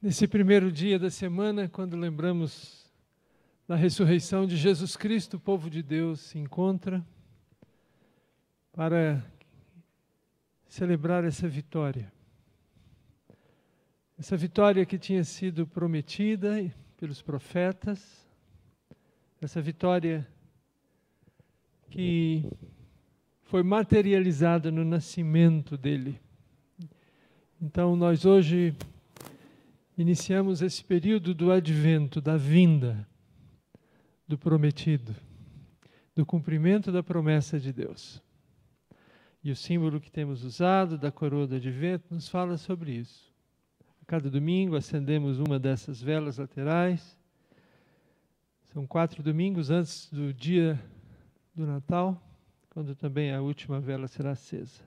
Nesse primeiro dia da semana, quando lembramos da ressurreição de Jesus Cristo, o povo de Deus se encontra para celebrar essa vitória. Essa vitória que tinha sido prometida pelos profetas, essa vitória que foi materializada no nascimento dele. Então, nós hoje iniciamos esse período do advento, da vinda do prometido, do cumprimento da promessa de Deus. E o símbolo que temos usado, da coroa do advento, nos fala sobre isso. A cada domingo acendemos uma dessas velas laterais. São 4 domingos antes do dia do Natal, quando também a última vela será acesa.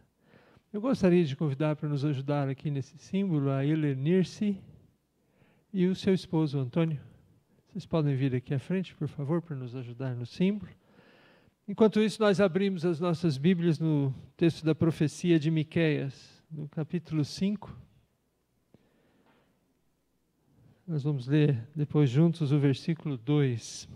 Eu gostaria de convidar para nos ajudar aqui nesse símbolo a Helenirce e o seu esposo Antônio. Vocês podem vir aqui à frente, por favor, para nos ajudar no símbolo. Enquanto isso, nós abrimos as nossas Bíblias no texto da profecia de Miqueias, no capítulo 5. Nós vamos ler depois juntos o versículo 2.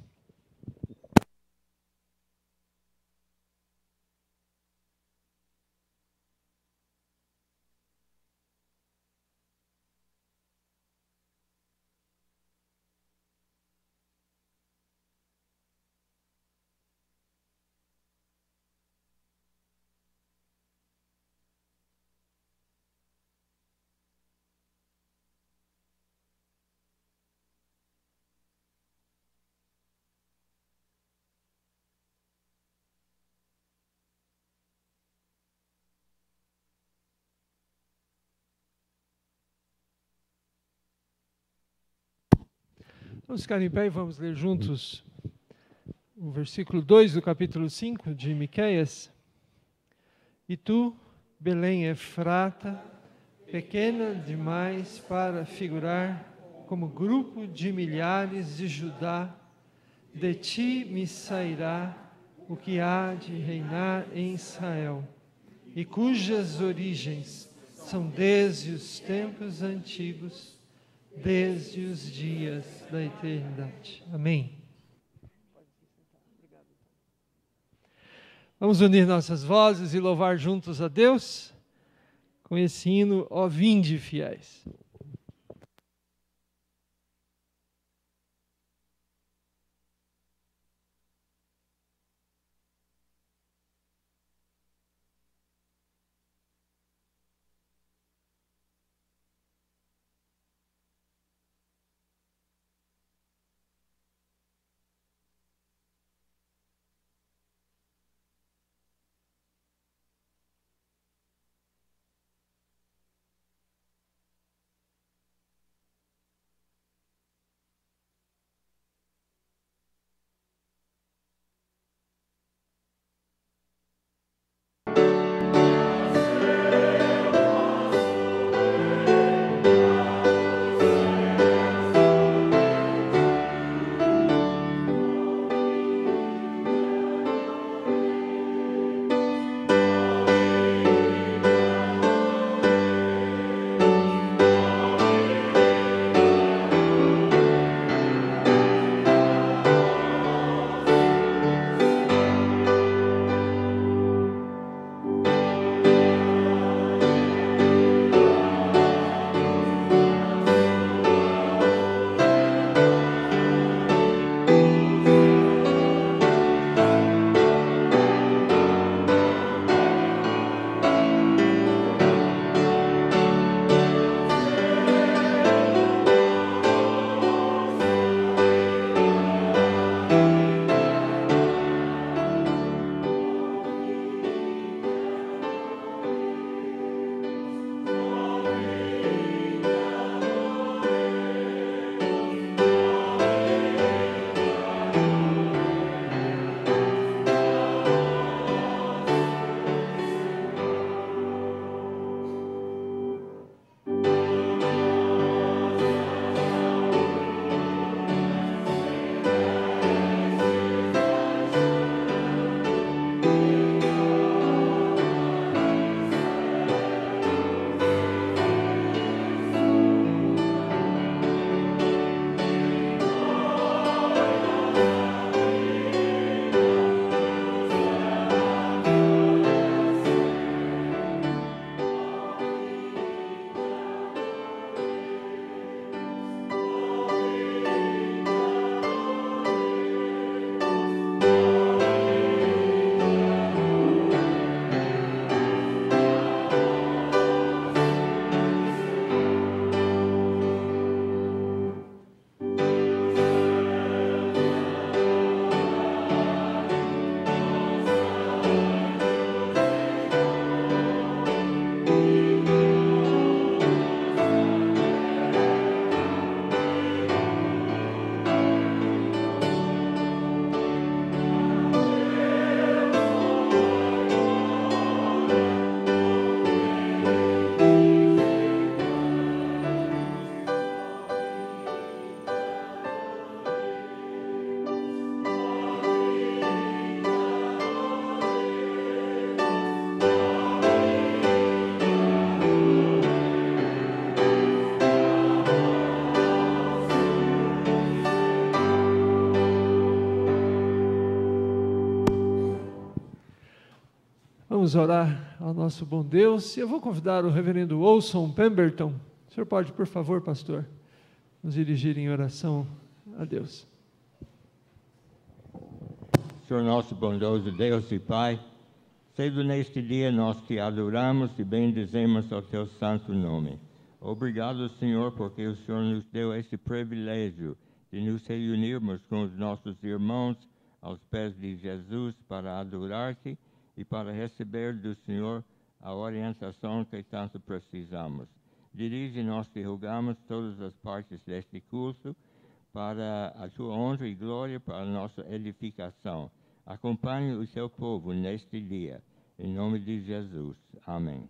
Vamos ficar em pé e vamos ler juntos o versículo 2 do capítulo 5 de Miqueias. E tu, Belém Efrata, pequena demais para figurar como grupo de milhares de Judá, de ti me sairá o que há de reinar em Israel, e cujas origens são desde os tempos antigos, desde os dias da eternidade. Amém. Vamos unir nossas vozes e louvar juntos a Deus com esse hino, ó vinde fiéis. Vamos orar ao nosso bom Deus. Eu vou convidar o reverendo Olson Pemberton. O senhor pode, por favor, pastor, nos dirigir em oração a Deus. Senhor nosso bondoso Deus e Pai, cedo neste dia nós te adoramos e bendizemos ao teu santo nome. Obrigado, Senhor, porque o Senhor nos deu esse privilégio de nos reunirmos com os nossos irmãos aos pés de Jesus para adorar-te e para receber do Senhor a orientação que tanto precisamos. Dirige-nos, te rogamos, todas as partes deste culto para a tua honra e glória, para a nossa edificação. Acompanhe o seu povo neste dia. Em nome de Jesus. Amém.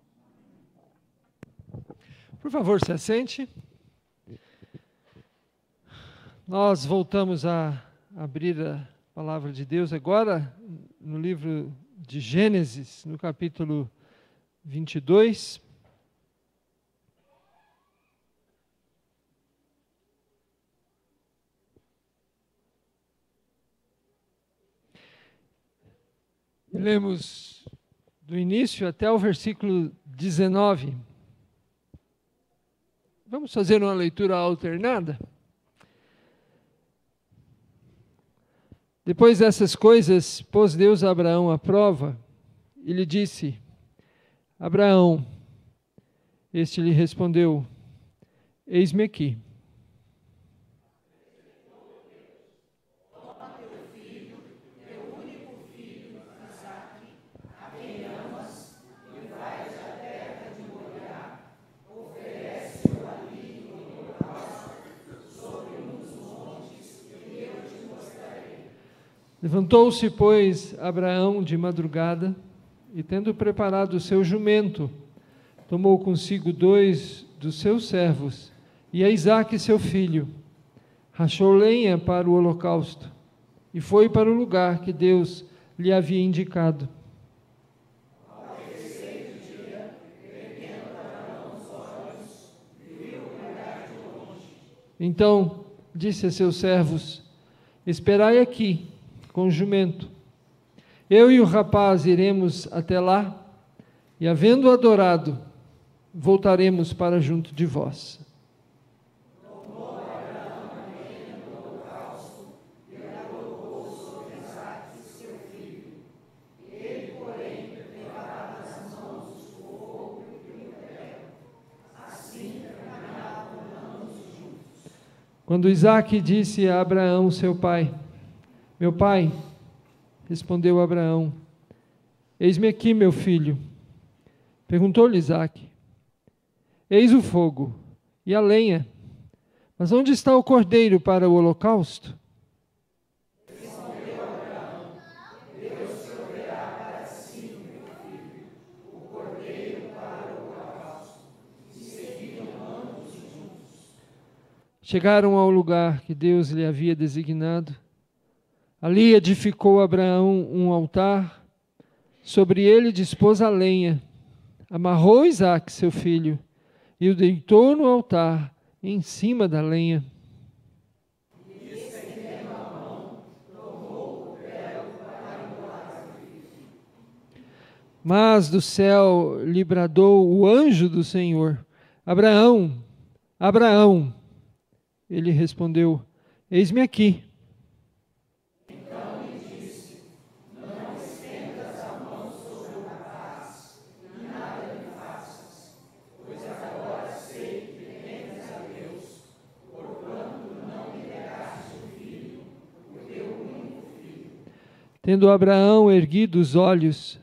Por favor, se assente. Nós voltamos a abrir a palavra de Deus agora no livro de Gênesis, no capítulo 22. Lemos do início até o versículo 19. Vamos fazer uma leitura alternada? Depois dessas coisas, pôs Deus a Abraão à prova e lhe disse: Abraão. Este lhe respondeu: Eis-me aqui. Levantou-se, pois, Abraão de madrugada, e tendo preparado o seu jumento, tomou consigo 2 dos seus servos, e a Isaque seu filho, rachou lenha para o holocausto, e foi para o lugar que Deus lhe havia indicado. Então disse a seus servos: Esperai aqui com o jumento. Eu e o rapaz iremos até lá, e havendo adorado, voltaremos para junto de vós. Quando Isaque disse a Abraão, seu pai: Meu pai, respondeu Abraão: Eis-me aqui, meu filho. Perguntou-lhe Isaque: Eis o fogo e a lenha, mas onde está o cordeiro para o holocausto? Respondeu Abraão: Deus proverá para si, meu filho, o cordeiro para o holocausto. E seguiram ambos juntos. Chegaram ao lugar que Deus lhe havia designado. Ali edificou Abraão um altar, sobre ele dispôs a lenha, amarrou Isaque, seu filho, e o deitou no altar, em cima da lenha. E estendendo a mão, tomou o prego para imolar seu filho. Mas do céu lhe bradou o anjo do Senhor: Abraão, Abraão. Ele respondeu: Eis-me aqui. Tendo Abraão erguido os olhos,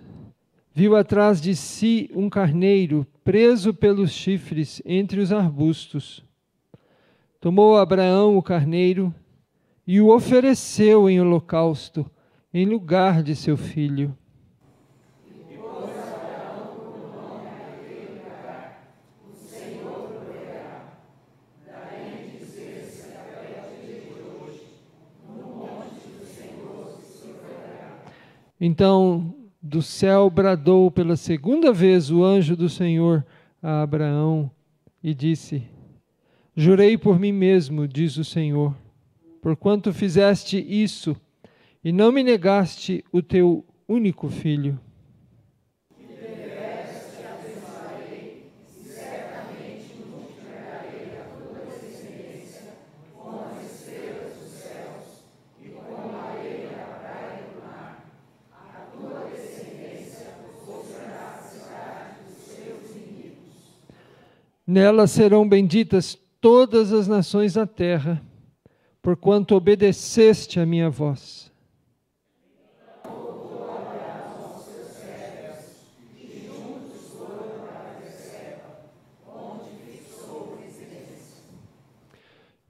viu atrás de si um carneiro preso pelos chifres entre os arbustos. Tomou Abraão o carneiro e o ofereceu em holocausto, em lugar de seu filho. E pôs Abraão por nome naquele lugar: O Senhor proverá. Daí dizer-se até o dia de hoje: No monte do Senhor se proverá. Então do céu bradou pela segunda vez o anjo do Senhor a Abraão e disse: Jurei por mim mesmo, diz o Senhor, porquanto fizeste isso e não me negaste o teu único filho. E Nela serão benditas todas as nações da terra, porquanto obedeceste à minha voz.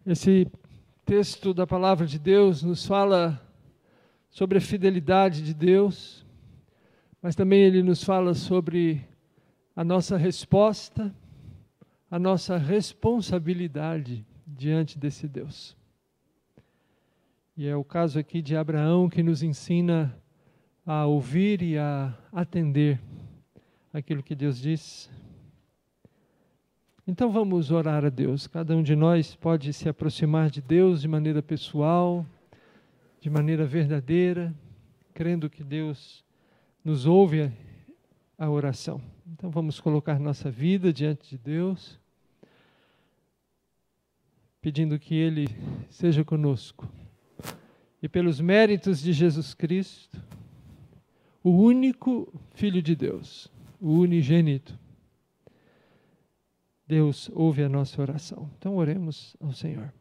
Esse texto da palavra de Deus nos fala sobre a fidelidade de Deus, mas também ele nos fala sobre a nossa resposta, a nossa responsabilidade diante desse Deus. E é o caso aqui de Abraão que nos ensina a ouvir e a atender aquilo que Deus diz. Então vamos orar a Deus. Cada um de nós pode se aproximar de Deus de maneira pessoal, de maneira verdadeira, crendo que Deus nos ouve a oração. Então vamos colocar nossa vida diante de Deus, pedindo que Ele seja conosco. E pelos méritos de Jesus Cristo, o único Filho de Deus, o unigênito, Deus ouve a nossa oração. Então oremos ao Senhor.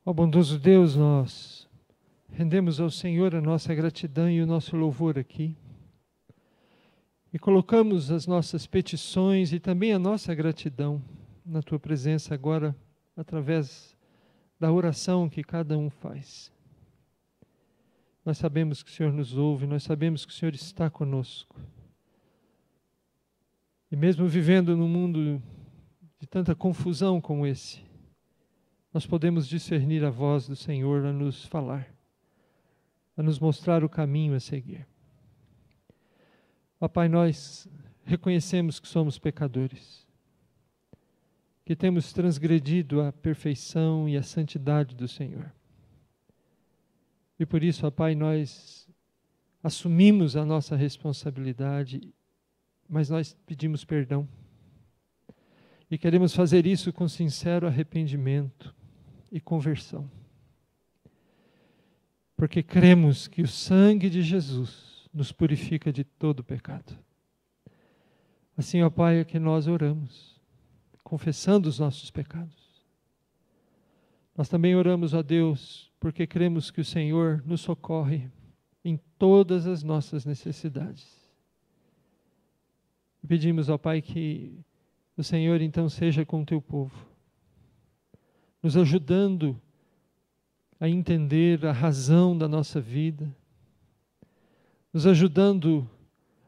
Ó bondoso Deus, nós rendemos ao Senhor a nossa gratidão e o nosso louvor aqui. E colocamos as nossas petições e também a nossa gratidão na Tua presença agora, através da oração que cada um faz. Nós sabemos que o Senhor nos ouve, nós sabemos que o Senhor está conosco. E mesmo vivendo num mundo de tanta confusão como esse, nós podemos discernir a voz do Senhor a nos falar, a nos mostrar o caminho a seguir. Ó Pai, nós reconhecemos que somos pecadores, que temos transgredido a perfeição e a santidade do Senhor. E por isso, ó Pai, nós assumimos a nossa responsabilidade, mas nós pedimos perdão. E queremos fazer isso com sincero arrependimento e conversão. Porque cremos que o sangue de Jesus nos purifica de todo pecado. Assim, ó Pai, é que nós oramos, confessando os nossos pecados. Nós também oramos, ó Deus, porque cremos que o Senhor nos socorre em todas as nossas necessidades. E pedimos, ó Pai, que o Senhor então seja com o Teu povo, nos ajudando a entender a razão da nossa vida, nos ajudando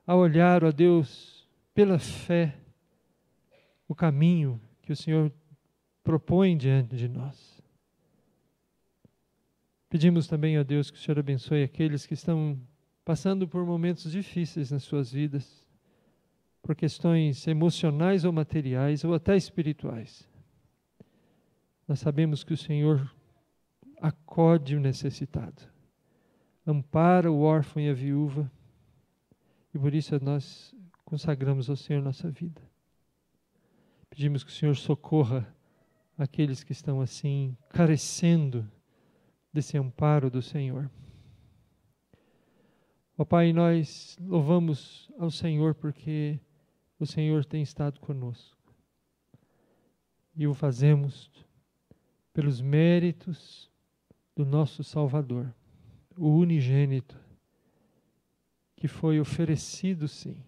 a olhar, ó Deus, pela fé, o caminho que o Senhor propõe diante de nós. Pedimos também, ó Deus, que o Senhor abençoe aqueles que estão passando por momentos difíceis nas suas vidas, por questões emocionais ou materiais, ou até espirituais. Nós sabemos que o Senhor acode o necessitado, ampara o órfão e a viúva, e por isso nós consagramos ao Senhor nossa vida. Pedimos que o Senhor socorra aqueles que estão assim, carecendo desse amparo do Senhor. Ó Pai, nós louvamos ao Senhor porque o Senhor tem estado conosco. E o fazemos pelos méritos do nosso Salvador, o unigênito, que foi oferecido sim,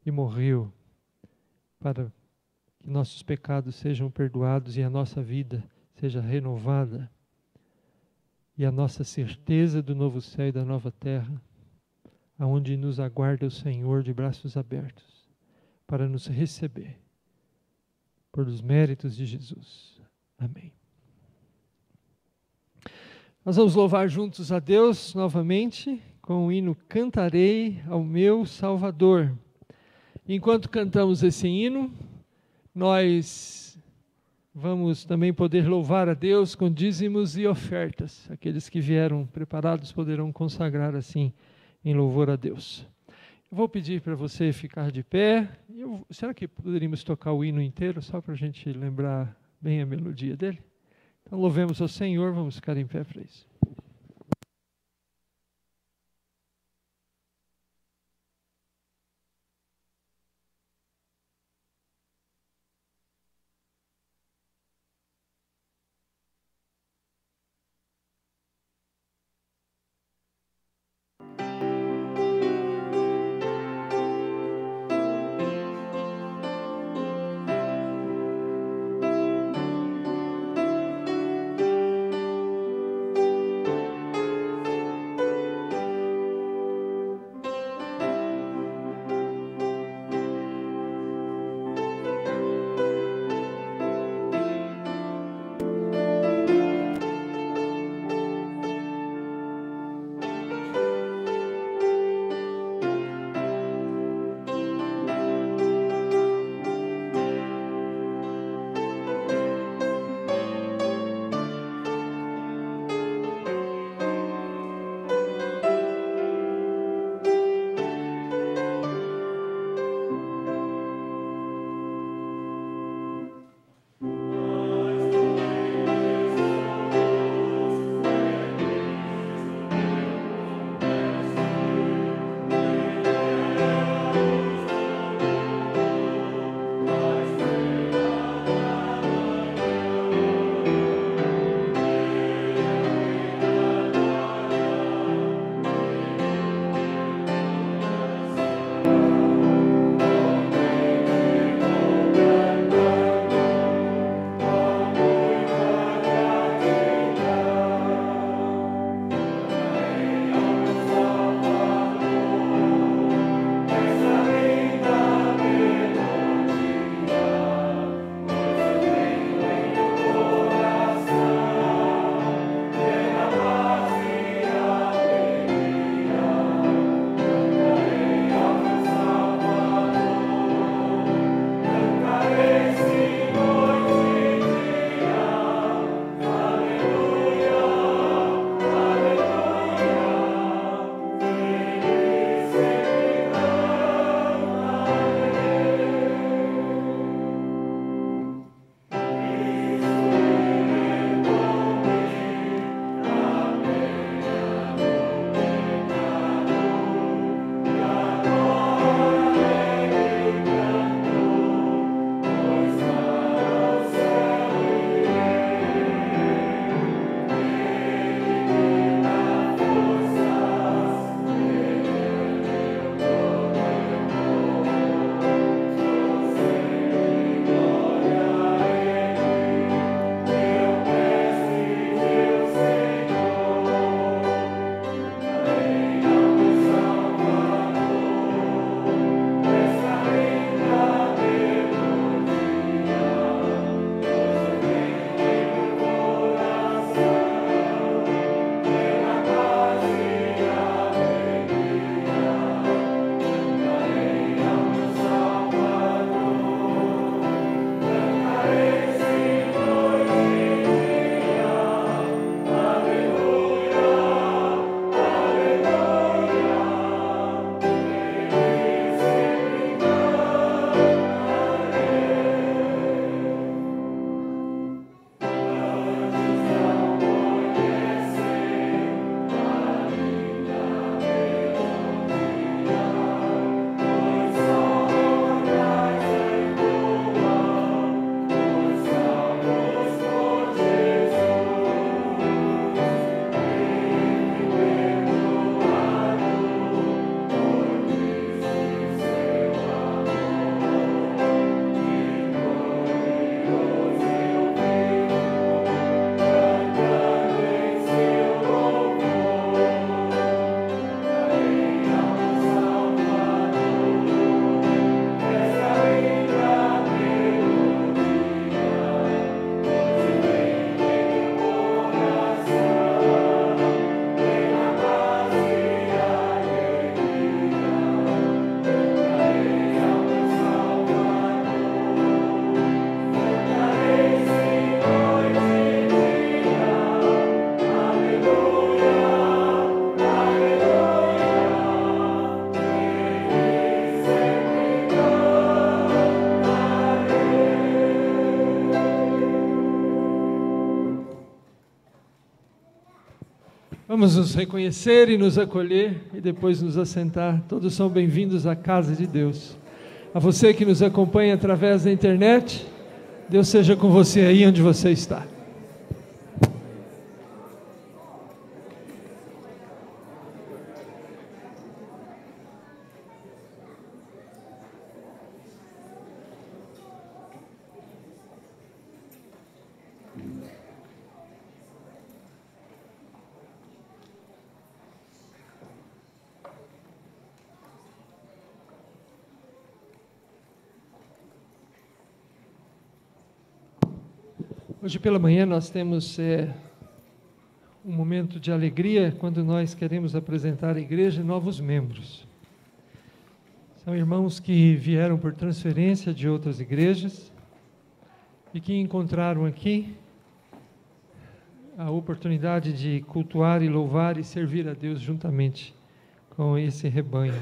e morreu para que nossos pecados sejam perdoados e a nossa vida seja renovada, e a nossa certeza do novo céu e da nova terra, aonde nos aguarda o Senhor de braços abertos, para nos receber, por os méritos de Jesus. Amém. Nós vamos louvar juntos a Deus novamente, com o hino Cantarei ao meu Salvador. Enquanto cantamos esse hino, nós vamos também poder louvar a Deus com dízimos e ofertas. Aqueles que vieram preparados poderão consagrar assim em louvor a Deus. Eu vou pedir para você ficar de pé. Será que poderíamos tocar o hino inteiro, só para a gente lembrar bem a melodia dele? Então louvemos ao Senhor, vamos ficar em pé para isso. Vamos nos reconhecer e nos acolher e depois nos assentar. Todos são bem-vindos à casa de Deus. A você que nos acompanha através da internet, Deus seja com você aí onde você está. Hoje pela manhã nós temos um momento de alegria quando nós queremos apresentar à igreja novos membros. São irmãos que vieram por transferência de outras igrejas e que encontraram aqui a oportunidade de cultuar e louvar e servir a Deus juntamente com esse rebanho.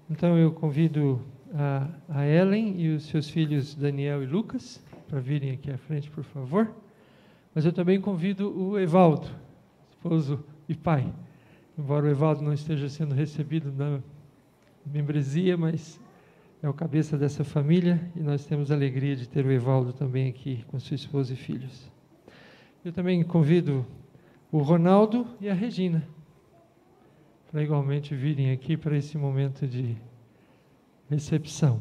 Então eu convido a Ellen e os seus filhos Daniel e Lucas para virem aqui à frente, por favor. Mas eu também convido o Evaldo, esposo e pai. Embora o Evaldo não esteja sendo recebido na membresia, mas é o cabeça dessa família e nós temos a alegria de ter o Evaldo também aqui com sua esposa e filhos. Eu também convido o Ronaldo e a Regina para igualmente virem aqui para esse momento de recepção.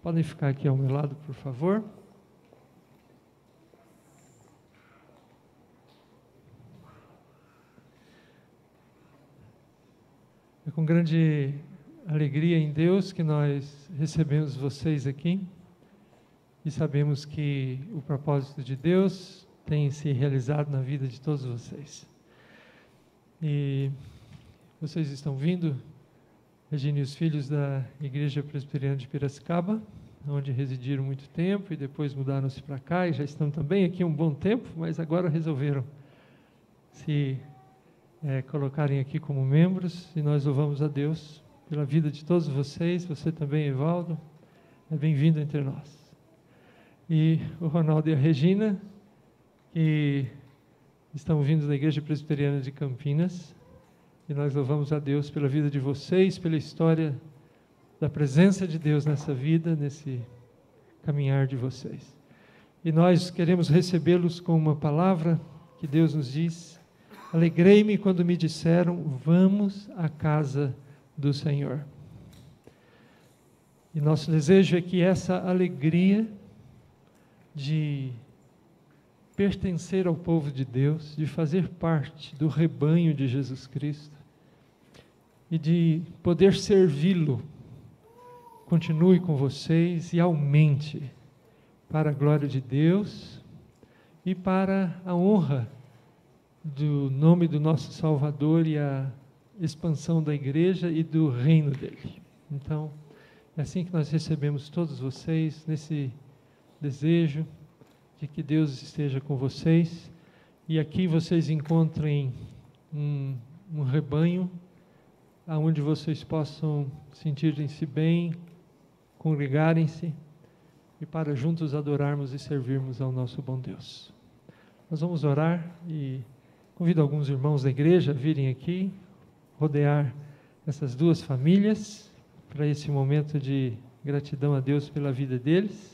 Podem ficar aqui ao meu lado, por favor. É com grande alegria em Deus que nós recebemos vocês aqui e sabemos que o propósito de Deus tem se realizado na vida de todos vocês. E vocês estão vindo, Regina e os filhos da Igreja Presbiteriana de Piracicaba, onde residiram muito tempo e depois mudaram-se para cá e já estão também aqui um bom tempo, mas agora resolveram se colocarem aqui como membros e nós louvamos a Deus pela vida de todos vocês. Você também, Evaldo, é bem-vindo entre nós. E o Ronaldo e a Regina, que estão vindo da Igreja Presbiteriana de Campinas, e nós louvamos a Deus pela vida de vocês, pela história da presença de Deus nessa vida, nesse caminhar de vocês. E nós queremos recebê-los com uma palavra que Deus nos diz: alegrei-me quando me disseram, vamos à casa do Senhor. E nosso desejo é que essa alegria de pertencer ao povo de Deus, de fazer parte do rebanho de Jesus Cristo e de poder servi-lo, continue com vocês e aumente para a glória de Deus e para a honra do nome do nosso Salvador e a expansão da igreja e do reino dele. Então, é assim que nós recebemos todos vocês, nesse desejo de que Deus esteja com vocês e aqui vocês encontrem um rebanho onde vocês possam sentirem-se bem, congregarem-se e para juntos adorarmos e servirmos ao nosso bom Deus. Nós vamos orar e convido alguns irmãos da igreja a virem aqui, rodear essas duas famílias para esse momento de gratidão a Deus pela vida deles.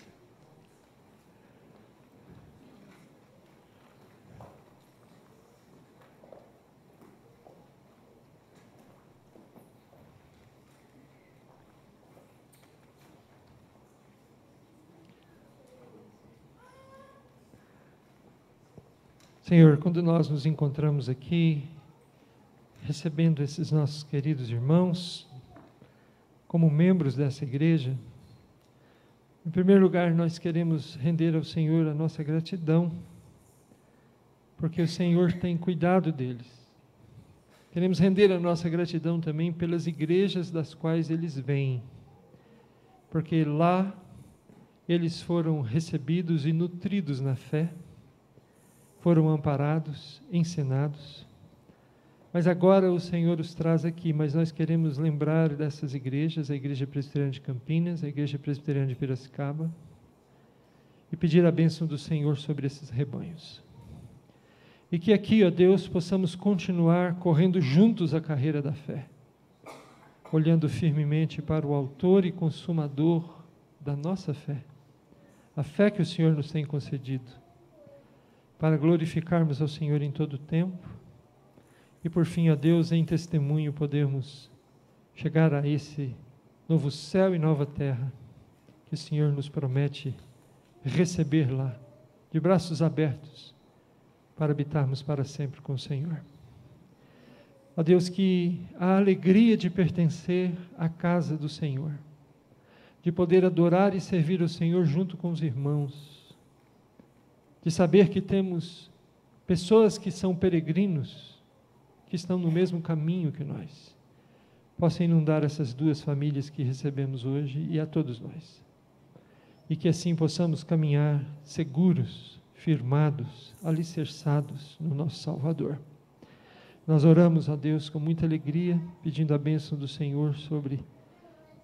Senhor, quando nós nos encontramos aqui, recebendo esses nossos queridos irmãos, como membros dessa igreja, em primeiro lugar nós queremos render ao Senhor a nossa gratidão, porque o Senhor tem cuidado deles. Queremos render a nossa gratidão também pelas igrejas das quais eles vêm, porque lá eles foram recebidos e nutridos na fé, foram amparados, ensinados, mas agora o Senhor os traz aqui, mas nós queremos lembrar dessas igrejas, a Igreja Presbiteriana de Campinas, a Igreja Presbiteriana de Piracicaba, e pedir a bênção do Senhor sobre esses rebanhos. E que aqui, ó Deus, possamos continuar correndo juntos a carreira da fé, olhando firmemente para o autor e consumador da nossa fé, a fé que o Senhor nos tem concedido, para glorificarmos ao Senhor em todo o tempo, e por fim, ó Deus, em testemunho, podermos chegar a esse novo céu e nova terra, que o Senhor nos promete receber lá, de braços abertos, para habitarmos para sempre com o Senhor. Ó Deus, que a alegria de pertencer à casa do Senhor, de poder adorar e servir o Senhor junto com os irmãos, de saber que temos pessoas que são peregrinos, que estão no mesmo caminho que nós, possa inundar essas duas famílias que recebemos hoje e a todos nós. E que assim possamos caminhar seguros, firmados, alicerçados no nosso Salvador. Nós oramos a Deus com muita alegria, pedindo a bênção do Senhor sobre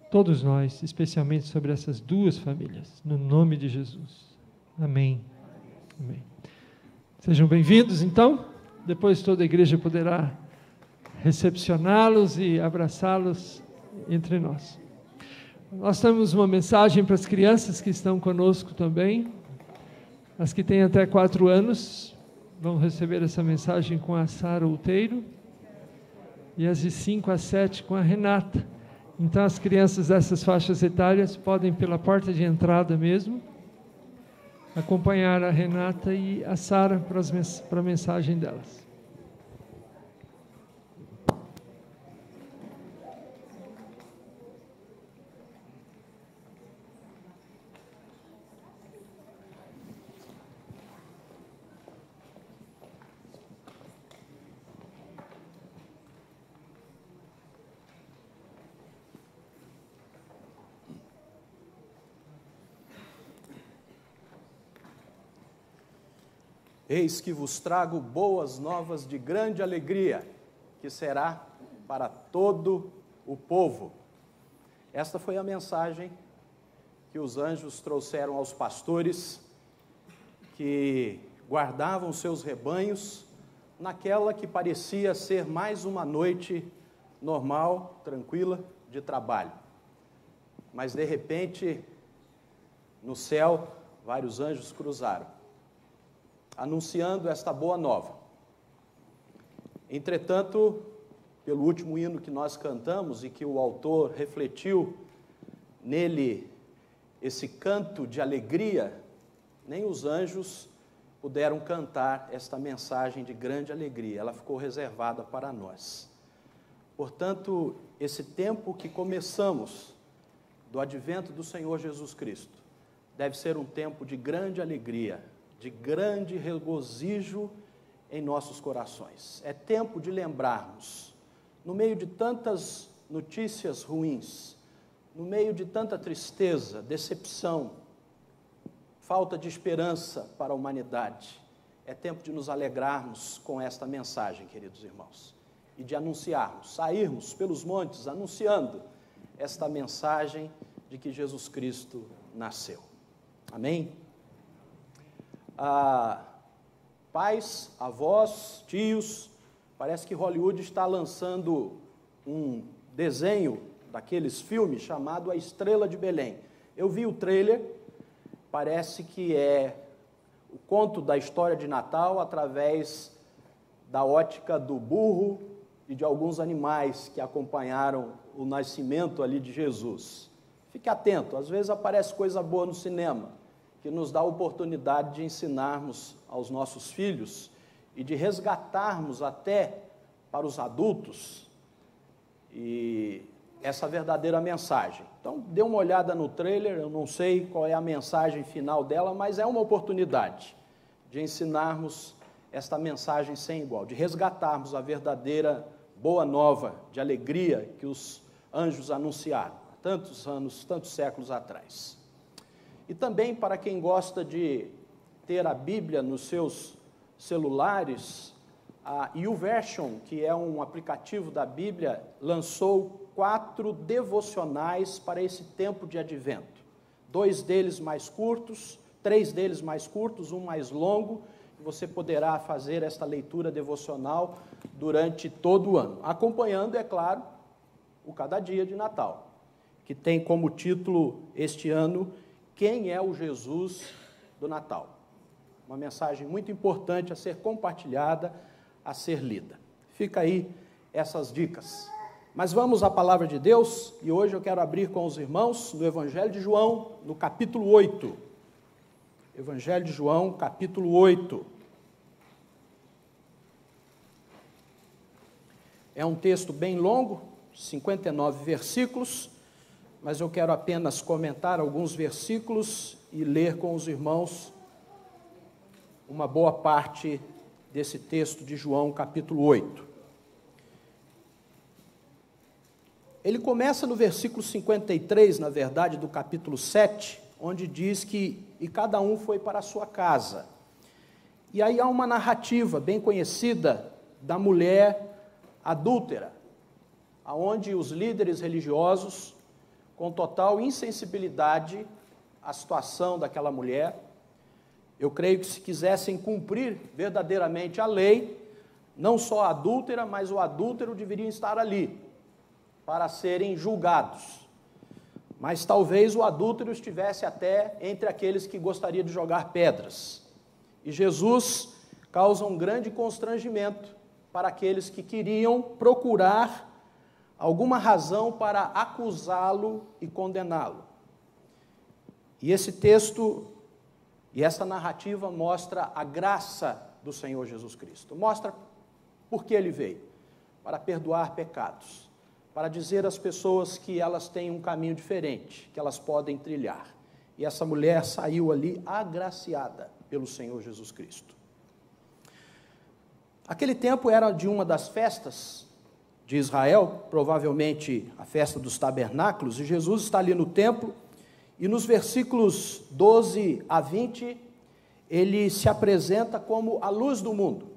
todos nós, especialmente sobre essas duas famílias, no nome de Jesus. Amém. Amém. Sejam bem-vindos, então. Depois toda a igreja poderá recepcioná-los e abraçá-los entre nós. Nós temos uma mensagem para as crianças que estão conosco também. As que têm até 4 anos vão receber essa mensagem com a Sara Outeiro, e as de 5 a 7 com a Renata. Então as crianças dessas faixas etárias podem, pela porta de entrada mesmo, acompanhar a Renata e a Sara para a mensagem delas. Eis que vos trago boas novas de grande alegria, que será para todo o povo. Esta foi a mensagem que os anjos trouxeram aos pastores que guardavam seus rebanhos naquela que parecia ser mais uma noite normal, tranquila, de trabalho. Mas, de repente, no céu, vários anjos cruzaram, anunciando esta boa nova. Entretanto, pelo último hino que nós cantamos e que o autor refletiu nele esse canto de alegria, nem os anjos puderam cantar esta mensagem de grande alegria, ela ficou reservada para nós. Portanto, esse tempo que começamos do advento do Senhor Jesus Cristo deve ser um tempo de grande alegria, de grande regozijo em nossos corações. É tempo de lembrarmos, no meio de tantas notícias ruins, no meio de tanta tristeza, decepção, falta de esperança para a humanidade, é tempo de nos alegrarmos com esta mensagem, queridos irmãos, e de anunciarmos, sairmos pelos montes anunciando esta mensagem de que Jesus Cristo nasceu. Amém? Pais, avós, tios, parece que Hollywood está lançando um desenho daqueles filmes chamado A Estrela de Belém. Eu vi o trailer, parece que é o conto da história de Natal através da ótica do burro e de alguns animais que acompanharam o nascimento ali de Jesus. Fique atento, às vezes aparece coisa boa no cinema, que nos dá a oportunidade de ensinarmos aos nossos filhos e de resgatarmos até para os adultos e essa verdadeira mensagem. Então, dê uma olhada no trailer, eu não sei qual é a mensagem final dela, mas é uma oportunidade de ensinarmos esta mensagem sem igual, de resgatarmos a verdadeira boa nova de alegria que os anjos anunciaram há tantos anos, tantos séculos atrás. E também para quem gosta de ter a Bíblia nos seus celulares, a YouVersion, que é um aplicativo da Bíblia, lançou 4 devocionais para esse tempo de advento. 2 deles mais curtos, 3 deles mais curtos, um mais longo, você poderá fazer esta leitura devocional durante todo o ano, acompanhando, é claro, o Cada Dia de Natal, que tem como título este ano, Quem é o Jesus do Natal? Uma mensagem muito importante a ser compartilhada, a ser lida. Fica aí essas dicas. Mas vamos à palavra de Deus, e hoje eu quero abrir com os irmãos no Evangelho de João, no capítulo 8. Evangelho de João, capítulo 8. É um texto bem longo, 59 versículos, mas eu quero apenas comentar alguns versículos e ler com os irmãos uma boa parte desse texto de João, capítulo 8. Ele começa no versículo 53, na verdade, do capítulo 7, onde diz que, e cada um foi para a sua casa. E aí há uma narrativa bem conhecida da mulher adúltera, aonde os líderes religiosos, com total insensibilidade à situação daquela mulher, eu creio que se quisessem cumprir verdadeiramente a lei, não só a adúltera, mas o adúltero deveriam estar ali, para serem julgados. Mas talvez o adúltero estivesse até entre aqueles que gostariam de jogar pedras. E Jesus causa um grande constrangimento para aqueles que queriam procurar alguma razão para acusá-lo e condená-lo. E esse texto e essa narrativa mostra a graça do Senhor Jesus Cristo. Mostra por que ele veio, para perdoar pecados, para dizer às pessoas que elas têm um caminho diferente, que elas podem trilhar. E essa mulher saiu ali agraciada pelo Senhor Jesus Cristo. Aquele tempo era de uma das festas de Israel, provavelmente a festa dos tabernáculos, e Jesus está ali no templo, e nos versículos 12 a 20, ele se apresenta como a luz do mundo.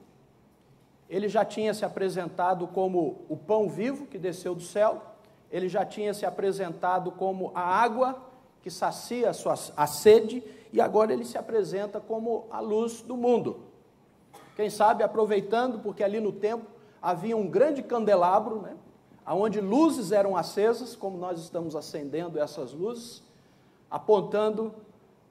Ele já tinha se apresentado como o pão vivo que desceu do céu, ele já tinha se apresentado como a água que sacia a sede, e agora ele se apresenta como a luz do mundo. Quem sabe, aproveitando, porque ali no templo havia um grande candelabro, né, onde luzes eram acesas, como nós estamos acendendo essas luzes, apontando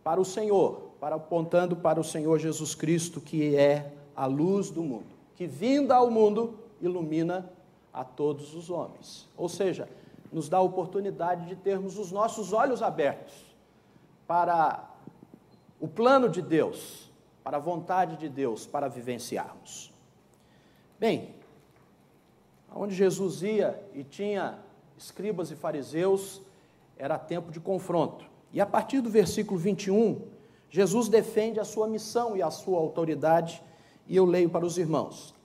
para o Senhor, apontando para o Senhor Jesus Cristo, que é a luz do mundo, que vinda ao mundo ilumina a todos os homens. Ou seja, nos dá a oportunidade de termos os nossos olhos abertos para o plano de Deus, para a vontade de Deus, para vivenciarmos. Bem, onde Jesus ia e tinha escribas e fariseus, era tempo de confronto. E a partir do versículo 21, Jesus defende a sua missão e a sua autoridade, e eu leio para os irmãos.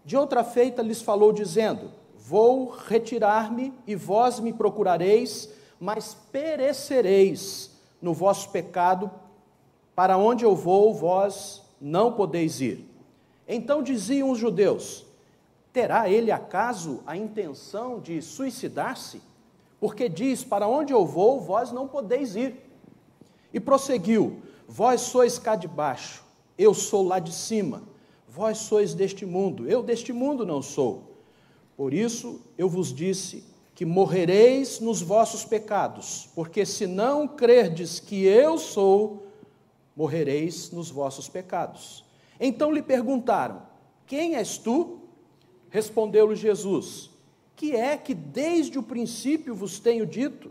De outra feita lhes falou, dizendo: vou retirar-me, e vós me procurareis, mas perecereis no vosso pecado, para onde eu vou, vós não podeis ir. Então diziam os judeus: terá ele acaso a intenção de suicidar-se? Porque diz, para onde eu vou, vós não podeis ir. E prosseguiu: vós sois cá de baixo, eu sou lá de cima. Vós sois deste mundo, eu deste mundo não sou. Por isso eu vos disse que morrereis nos vossos pecados, porque se não crerdes que eu sou, morrereis nos vossos pecados. Então lhe perguntaram: quem és tu? Respondeu-lhe Jesus: que é que desde o princípio vos tenho dito?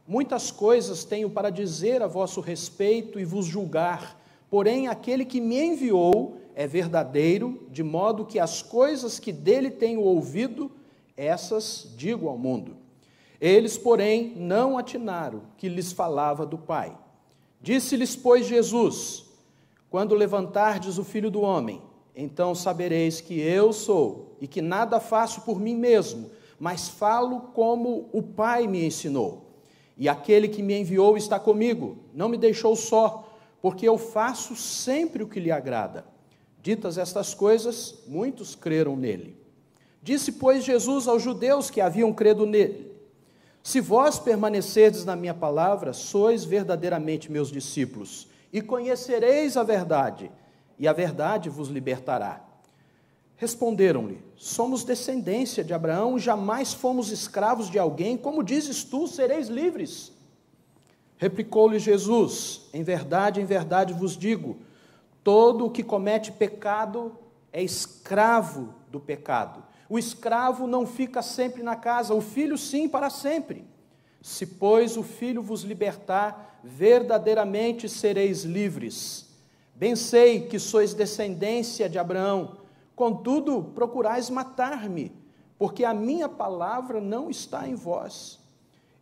Muitas coisas tenho para dizer a vosso respeito e vos julgar, porém aquele que me enviou é verdadeiro, de modo que as coisas que dele tenho ouvido, essas digo ao mundo. Eles, porém, não atinaram que lhes falava do Pai. Disse-lhes, pois, Jesus: quando levantardes o Filho do Homem, então sabereis que eu sou, e que nada faço por mim mesmo, mas falo como o Pai me ensinou. E aquele que me enviou está comigo, não me deixou só, porque eu faço sempre o que lhe agrada. Ditas estas coisas, muitos creram nele. Disse, pois, Jesus aos judeus que haviam credo nele: se vós permanecerdes na minha palavra, sois verdadeiramente meus discípulos, e conhecereis a verdade, e a verdade vos libertará. Responderam-lhe: somos descendência de Abraão, jamais fomos escravos de alguém, como dizes tu, sereis livres? Replicou-lhe Jesus: em verdade vos digo, todo o que comete pecado é escravo do pecado. O escravo não fica sempre na casa, o filho sim, para sempre. Se, pois, o filho vos libertar, verdadeiramente sereis livres. Bem sei que sois descendência de Abraão, contudo procurais matar-me, porque a minha palavra não está em vós.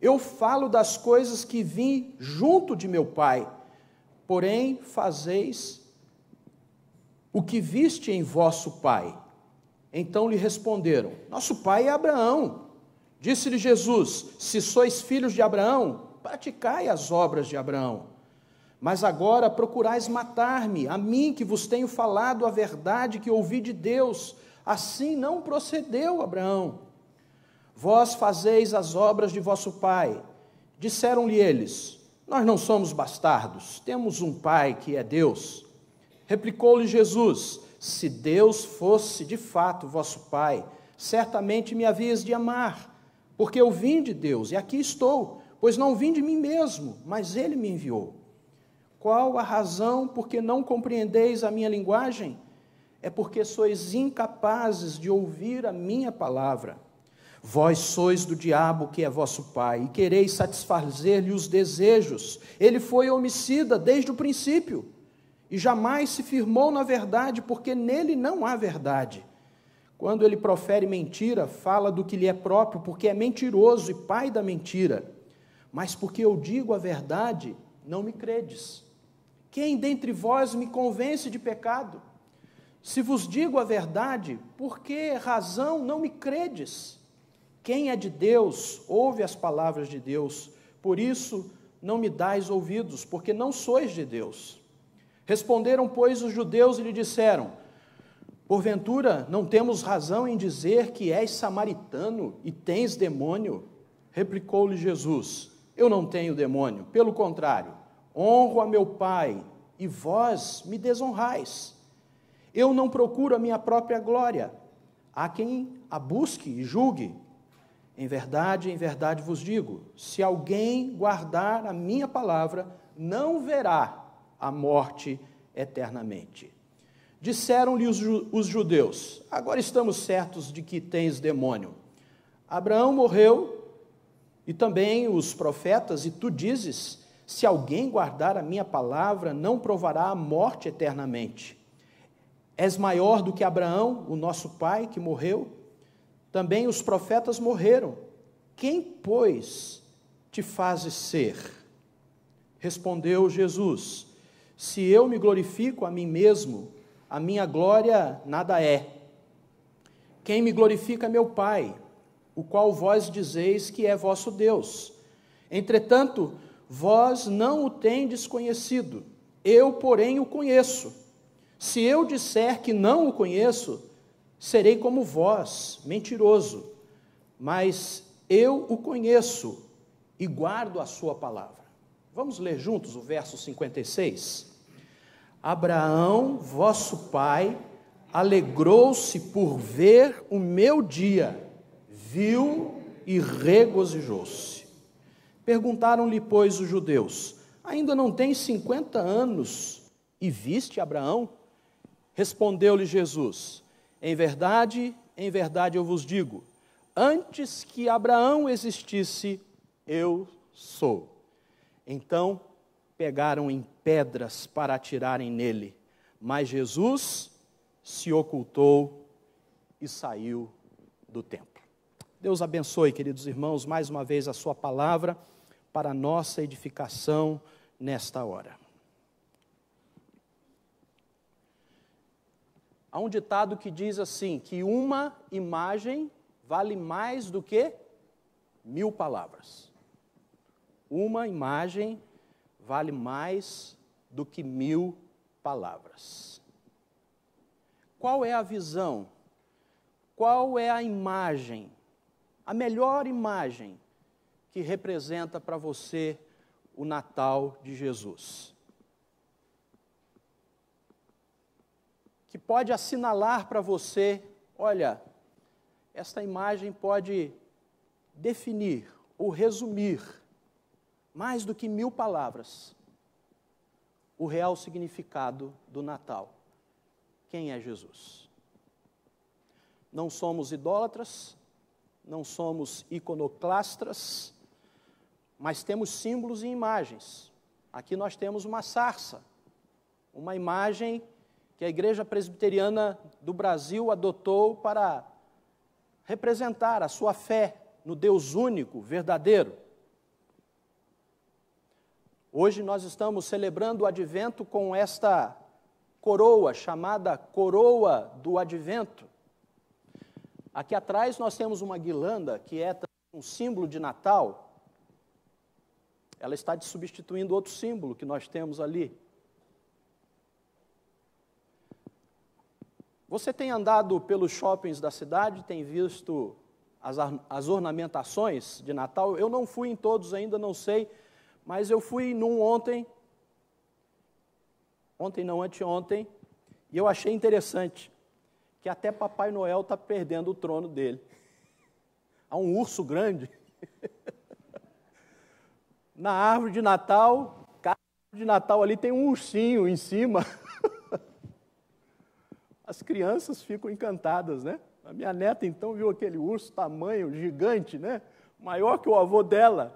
Eu falo das coisas que vim junto de meu Pai, porém fazeis o que viste em vosso pai. Então lhe responderam: nosso pai é Abraão. Disse-lhe Jesus: se sois filhos de Abraão, praticai as obras de Abraão. Mas agora procurais matar-me, a mim que vos tenho falado a verdade que ouvi de Deus. Assim não procedeu Abraão. Vós fazeis as obras de vosso pai. Disseram-lhe eles: nós não somos bastardos, temos um pai que é Deus. Replicou-lhe Jesus: se Deus fosse de fato vosso pai, certamente me havias de amar, porque eu vim de Deus, e aqui estou, pois não vim de mim mesmo, mas Ele me enviou. Qual a razão por que não compreendeis a minha linguagem? É porque sois incapazes de ouvir a minha palavra. Vós sois do diabo, que é vosso pai, e quereis satisfazer-lhe os desejos. Ele foi homicida desde o princípio, e jamais se firmou na verdade, porque nele não há verdade. Quando ele profere mentira, fala do que lhe é próprio, porque é mentiroso e pai da mentira. Mas porque eu digo a verdade, não me credes. Quem dentre vós me convence de pecado? Se vos digo a verdade, por que razão não me credes? Quem é de Deus, ouve as palavras de Deus. Por isso, não me dais ouvidos, porque não sois de Deus. Responderam, pois, os judeus e lhe disseram: porventura, não temos razão em dizer que és samaritano e tens demônio? Replicou-lhe Jesus: eu não tenho demônio, pelo contrário, honro a meu Pai, e vós me desonrais. Eu não procuro a minha própria glória. Há quem a busque e julgue. Em verdade vos digo, se alguém guardar a minha palavra, não verá a morte eternamente. Disseram-lhe os judeus: agora estamos certos de que tens demônio. Abraão morreu, e também os profetas, e tu dizes: se alguém guardar a minha palavra, não provará a morte eternamente. És maior do que Abraão, o nosso pai, que morreu? Também os profetas morreram. Quem, pois, te fazes ser? Respondeu Jesus: se eu me glorifico a mim mesmo, a minha glória nada é. Quem me glorifica é meu Pai, o qual vós dizeis que é vosso Deus. Entretanto, vós não o tendes conhecido, eu, porém, o conheço. Se eu disser que não o conheço, serei como vós, mentiroso, mas eu o conheço e guardo a sua palavra. Vamos ler juntos o verso 56? Abraão, vosso pai, alegrou-se por ver o meu dia, viu e regozijou-se. Perguntaram-lhe, pois, os judeus: ainda não tens 50 anos e viste Abraão? Respondeu-lhe Jesus: em verdade eu vos digo, antes que Abraão existisse, eu sou. Então pegaram em pedras para atirarem nele, mas Jesus se ocultou e saiu do templo. Deus abençoe, queridos irmãos, mais uma vez a sua palavra para a nossa edificação nesta hora. Há um ditado que diz assim, que uma imagem vale mais do que 1000 palavras. Uma imagem vale mais do que 1000 palavras. Qual é a visão? Qual é a imagem? A melhor imagem que representa para você o Natal de Jesus? que pode assinalar para você, olha, esta imagem pode definir ou resumir, mais do que 1000 palavras, o real significado do Natal. Quem é Jesus? Não somos idólatras, não somos iconoclastas, mas temos símbolos e imagens. Aqui nós temos uma sarça, uma imagem que a Igreja Presbiteriana do Brasil adotou para representar a sua fé no Deus único, verdadeiro. Hoje nós estamos celebrando o Advento com esta coroa, chamada Coroa do Advento. Aqui atrás nós temos uma guirlanda, que é um símbolo de Natal. Ela está substituindo outro símbolo que nós temos ali. Você tem andado pelos shoppings da cidade, tem visto as ornamentações de Natal? Eu não fui em todos ainda, não sei, mas eu fui num ontem, anteontem, e eu achei interessante que até Papai Noel está perdendo o trono dele. Há um urso grande. Na árvore de Natal, cada árvore de Natal ali tem um ursinho em cima. As crianças ficam encantadas, né? A minha neta, então, viu aquele urso tamanho gigante, né? Maior que o avô dela.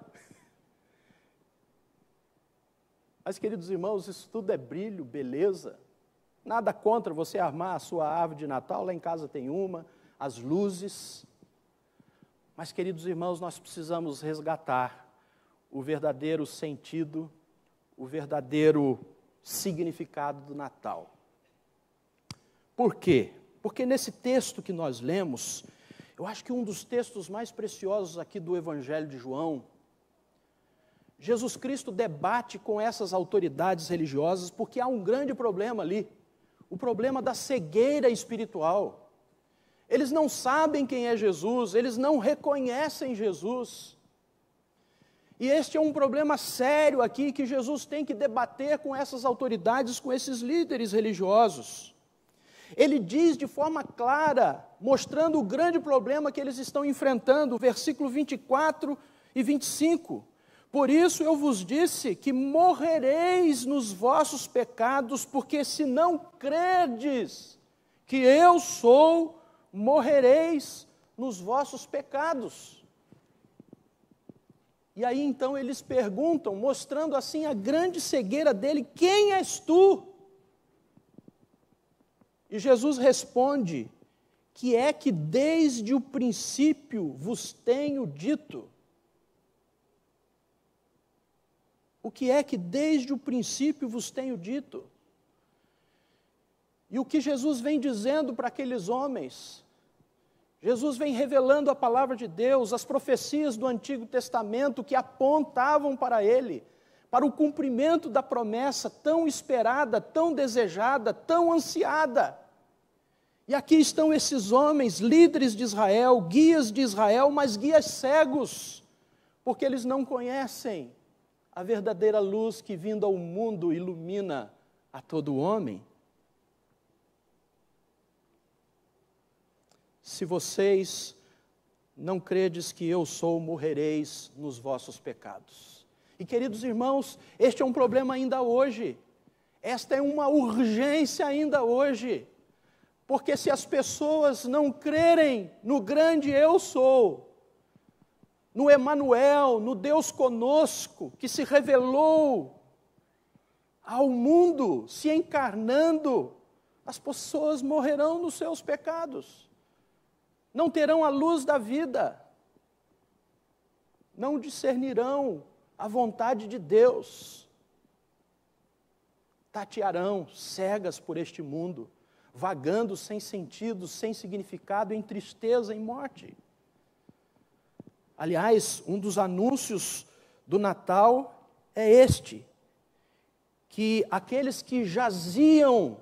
Mas, queridos irmãos, isso tudo é brilho, beleza. Nada contra você armar a sua árvore de Natal, lá em casa tem uma, as luzes. Mas, queridos irmãos, nós precisamos resgatar o verdadeiro sentido, o verdadeiro significado do Natal. Por quê? Porque nesse texto que nós lemos, eu acho que um dos textos mais preciosos aqui do Evangelho de João, Jesus Cristo debate com essas autoridades religiosas, porque há um grande problema ali, o problema da cegueira espiritual. Eles não sabem quem é Jesus, eles não reconhecem Jesus. E este é um problema sério aqui, que Jesus tem que debater com essas autoridades, com esses líderes religiosos. Ele diz de forma clara, mostrando o grande problema que eles estão enfrentando, versículo 24 e 25. Por isso eu vos disse que morrereis nos vossos pecados, porque se não credes que eu sou, morrereis nos vossos pecados. E aí então eles perguntam, mostrando assim a grande cegueira dele, quem és tu? E Jesus responde, que é que desde o princípio vos tenho dito. O que é que desde o princípio vos tenho dito? E o que Jesus vem dizendo para aqueles homens? Jesus vem revelando a palavra de Deus, as profecias do Antigo Testamento que apontavam para ele, para o cumprimento da promessa tão esperada, tão desejada, tão ansiada. E aqui estão esses homens, líderes de Israel, guias de Israel, mas guias cegos, porque eles não conhecem a verdadeira luz que, vindo ao mundo, ilumina a todo homem. Se vocês não credes que eu sou, morrereis nos vossos pecados. E, queridos irmãos, este é um problema ainda hoje. Esta é uma urgência ainda hoje. Porque se as pessoas não crerem no grande eu sou, no Emanuel, no Deus conosco, que se revelou ao mundo, se encarnando, as pessoas morrerão nos seus pecados, não terão a luz da vida, não discernirão a vontade de Deus, tatearão cegas por este mundo, vagando sem sentido, sem significado, em tristeza, em morte. Aliás, um dos anúncios do Natal é este, que aqueles que jaziam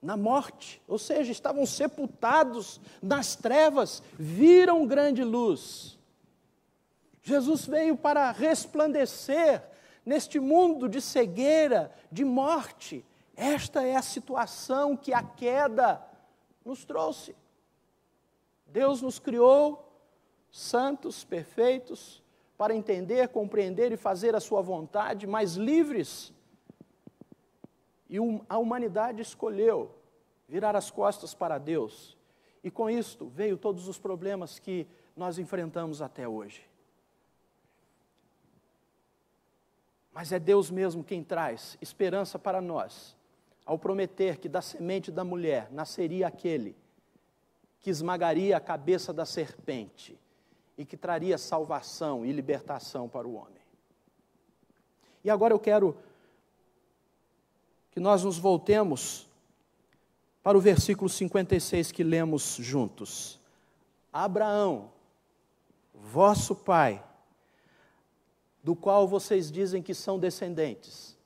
na morte, ou seja, estavam sepultados nas trevas, viram grande luz. Jesus veio para resplandecer neste mundo de cegueira, de morte, Esta é a situação que a queda nos trouxe. Deus nos criou santos, perfeitos, para entender, compreender e fazer a sua vontade, mas livres. E a humanidade escolheu virar as costas para Deus. E com isto veio todos os problemas que nós enfrentamos até hoje. Mas é Deus mesmo quem traz esperança para nós, ao prometer que da semente da mulher nasceria aquele que esmagaria a cabeça da serpente e que traria salvação e libertação para o homem. E agora eu quero que nós nos voltemos para o versículo 56 que lemos juntos. Abraão, vosso pai, do qual vocês dizem que são descendentes.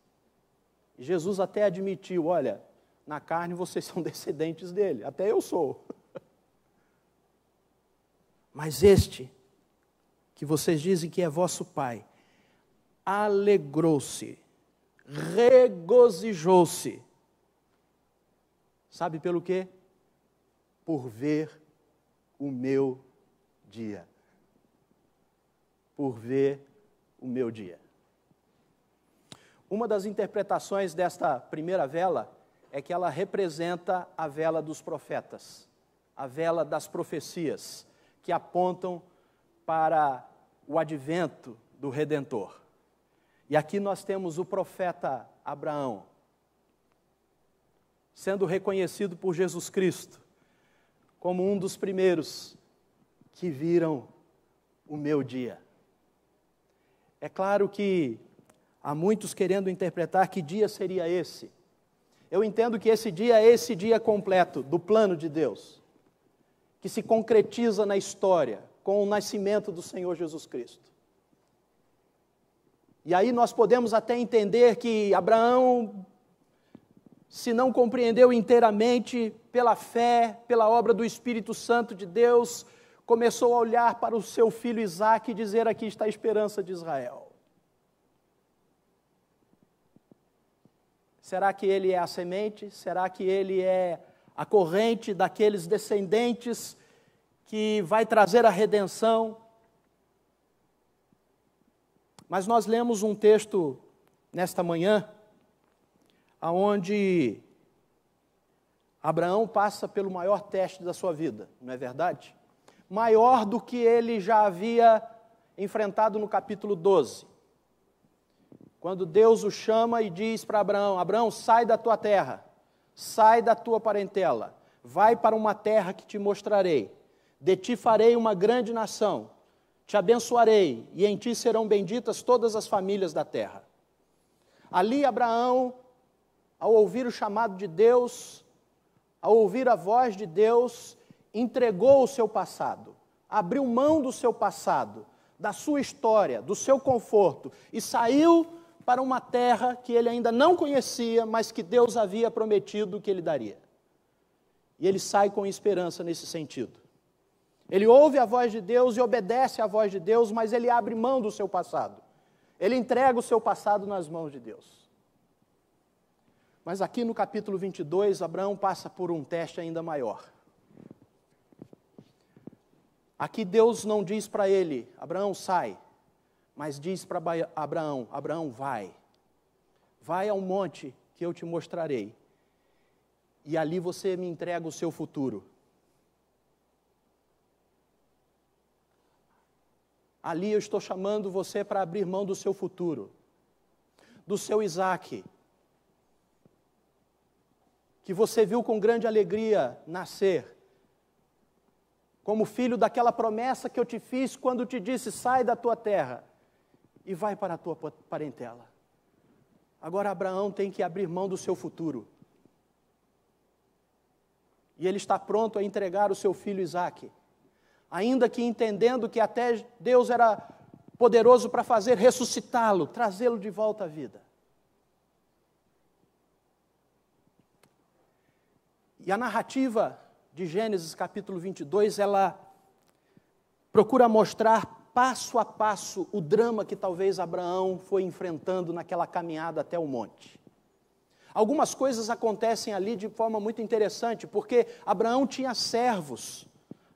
Jesus até admitiu, olha, na carne vocês são descendentes dele, até eu sou. Mas este, que vocês dizem que é vosso pai, alegrou-se, regozijou-se. Sabe pelo quê? Por ver o meu dia. Por ver o meu dia. Uma das interpretações desta primeira vela é que ela representa a vela dos profetas, a vela das profecias, que apontam para o advento do Redentor. E aqui nós temos o profeta Abraão, sendo reconhecido por Jesus Cristo como um dos primeiros que viram o meu dia. É claro que há muitos querendo interpretar que dia seria esse. Eu entendo que esse dia é esse dia completo do plano de Deus, que se concretiza na história com o nascimento do Senhor Jesus Cristo. E aí nós podemos até entender que Abraão, se não compreendeu inteiramente, pela fé, pela obra do Espírito Santo de Deus, começou a olhar para o seu filho Isaque e dizer: aqui está a esperança de Israel. Será que ele é a semente? Será que ele é a corrente daqueles descendentes que vai trazer a redenção? Mas nós lemos um texto nesta manhã, onde Abraão passa pelo maior teste da sua vida, não é verdade? Maior do que ele já havia enfrentado no capítulo 12. Quando Deus o chama e diz para Abraão: Abraão, sai da tua terra, sai da tua parentela, vai para uma terra que te mostrarei, de ti farei uma grande nação, te abençoarei, e em ti serão benditas todas as famílias da terra. Ali Abraão, ao ouvir o chamado de Deus, ao ouvir a voz de Deus, entregou o seu passado, abriu mão do seu passado, da sua história, do seu conforto, e saiu para uma terra que ele ainda não conhecia, mas que Deus havia prometido que ele daria. E ele sai com esperança nesse sentido. Ele ouve a voz de Deus e obedece à voz de Deus, mas ele abre mão do seu passado. Ele entrega o seu passado nas mãos de Deus. Mas aqui no capítulo 22, Abraão passa por um teste ainda maior. Aqui Deus não diz para ele: Abraão, sai, mas diz para Abraão: Abraão, vai ao monte que eu te mostrarei, e ali você me entrega o seu futuro. Ali eu estou chamando você para abrir mão do seu futuro, do seu Isaque, que você viu com grande alegria nascer, como filho daquela promessa que eu te fiz quando te disse: sai da tua terra e vai para a tua parentela. Agora Abraão tem que abrir mão do seu futuro. E ele está pronto a entregar o seu filho Isaque, ainda que entendendo que até Deus era poderoso para fazer ressuscitá-lo, trazê-lo de volta à vida. E a narrativa de Gênesis capítulo 22, ela procura mostrar passo a passo o drama que talvez Abraão foi enfrentando naquela caminhada até o monte. Algumas coisas acontecem ali de forma muito interessante, porque Abraão tinha servos.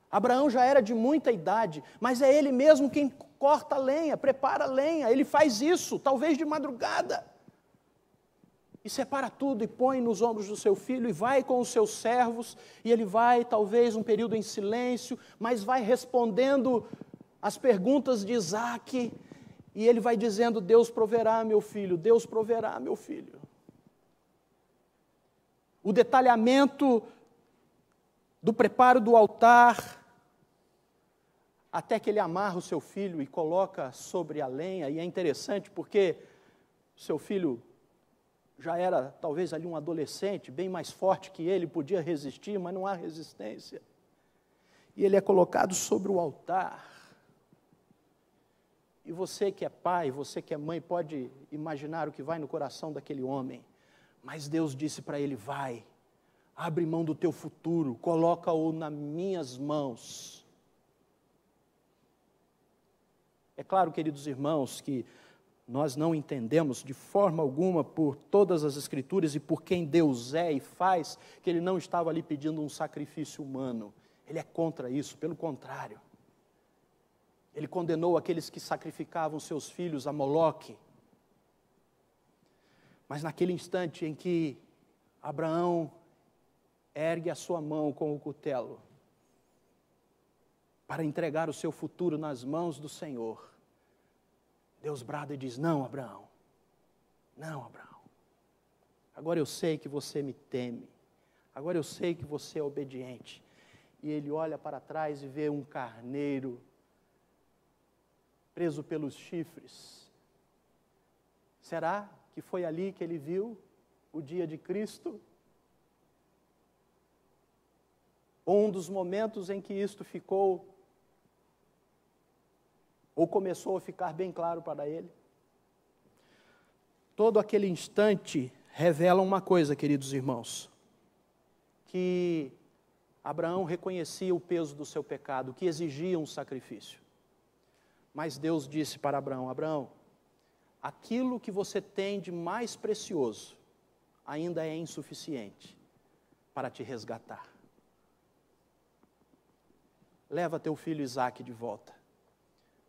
Abraão já era de muita idade, mas é ele mesmo quem corta a lenha, prepara a lenha. Ele faz isso, talvez de madrugada. E separa tudo e põe nos ombros do seu filho e vai com os seus servos. E ele vai, talvez, um período em silêncio, mas vai respondendo as perguntas de Isaque. E ele vai dizendo: Deus proverá, meu filho, Deus proverá, meu filho. O detalhamento do preparo do altar, até que ele amarra o seu filho e coloca sobre a lenha. E é interessante porque o seu filho já era talvez ali um adolescente, bem mais forte que ele, podia resistir, mas não há resistência. E ele é colocado sobre o altar. E você que é pai, você que é mãe, pode imaginar o que vai no coração daquele homem. Mas Deus disse para ele: vai, abre mão do teu futuro, coloca-o nas minhas mãos. É claro, queridos irmãos, que nós não entendemos de forma alguma por todas as Escrituras e por quem Deus é e faz, que Ele não estava ali pedindo um sacrifício humano. Ele é contra isso, pelo contrário. Ele condenou aqueles que sacrificavam seus filhos a Moloque. Mas naquele instante em que Abraão ergue a sua mão com o cutelo para entregar o seu futuro nas mãos do Senhor, Deus brada e diz: não, Abraão, não, Abraão, agora eu sei que você me teme, agora eu sei que você é obediente. E ele olha para trás e vê um carneiro preso pelos chifres. Será que foi ali que ele viu o dia de Cristo? Ou um dos momentos em que isto ficou, ou começou a ficar bem claro para ele? Todo aquele instante revela uma coisa, queridos irmãos, que Abraão reconhecia o peso do seu pecado, que exigia um sacrifício. Mas Deus disse para Abraão: Abraão, aquilo que você tem de mais precioso ainda é insuficiente para te resgatar. Leva teu filho Isaque de volta,